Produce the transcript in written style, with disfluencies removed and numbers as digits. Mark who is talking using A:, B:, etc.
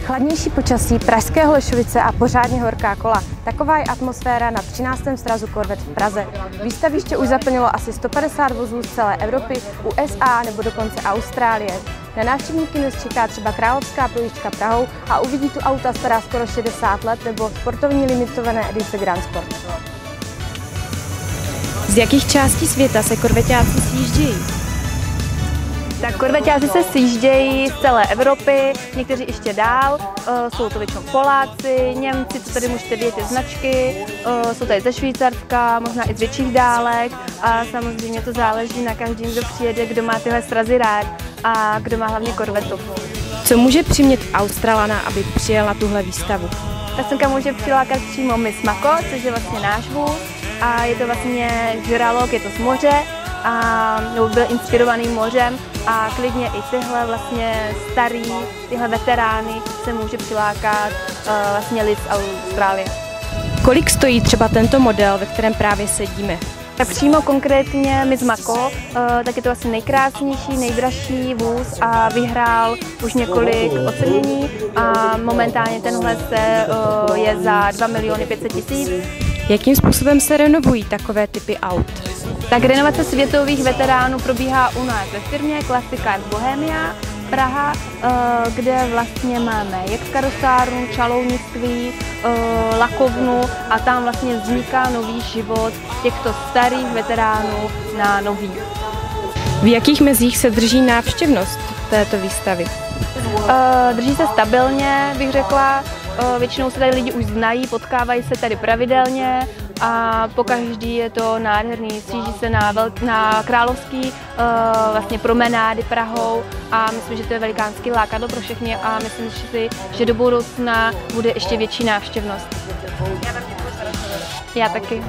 A: Chladnější počasí, pražské Holešovice a pořádně horká kola. Taková je atmosféra na 13. srazu Corvette v Praze. Výstaviště už zaplnilo asi 150 vozů z celé Evropy, USA nebo dokonce Austrálie. Na návštěvníky dnes čeká třeba královská projížďka Prahou a uvidí tu auta stará skoro 60 let nebo sportovní limitované edice Grand Sport.
B: Z jakých částí světa se korveťáci sjíždějí?
C: Tak korveťáci se sjíždějí z celé Evropy, někteří ještě dál, jsou to většinou Poláci, Němci, co tady můžete vidět, ty značky, jsou tady ze Švýcarska, možná i z větších dálek a samozřejmě to záleží na každém, kdo přijede, kdo má tyhle srazy rád a kdo má hlavně korvetu.
B: Co může přimět Australana, aby přijel na tuhle výstavu?
C: Ta semka může přilákat přímo Miss Mako, což je vlastně náš vůz a je to vlastně žralok, je to z moře a byl inspirovaný mořem a klidně i tyhle vlastně tyhle veterány se může přilákat vlastně lid z Austrálie.
B: Kolik stojí třeba tento model, ve kterém právě sedíme?
C: Tak přímo konkrétně Miss Mako, tak je to asi nejkrásnější, nejdražší vůz a vyhrál už několik ocenění a momentálně tenhle je za 2 500 000.
B: Jakým způsobem se renovují takové typy aut?
C: Tak renovace světových veteránů probíhá u nás ve firmě Classic Cars Bohemia, Praha, kde vlastně máme jak karosárnu, čalounictví, lakovnu a tam vlastně vzniká nový život těchto starých veteránů na nový.
B: V jakých mezích se drží návštěvnost této výstavy?
C: Drží se stabilně, bych řekla. Většinou se tady lidi už znají, potkávají se tady pravidelně a pokaždý je to nádherný. Sjíždí se na královský vlastně promenády Prahou a myslím, že to je velikánský lákadlo pro všechny a myslím si, že do budoucna bude ještě větší návštěvnost. Já taky.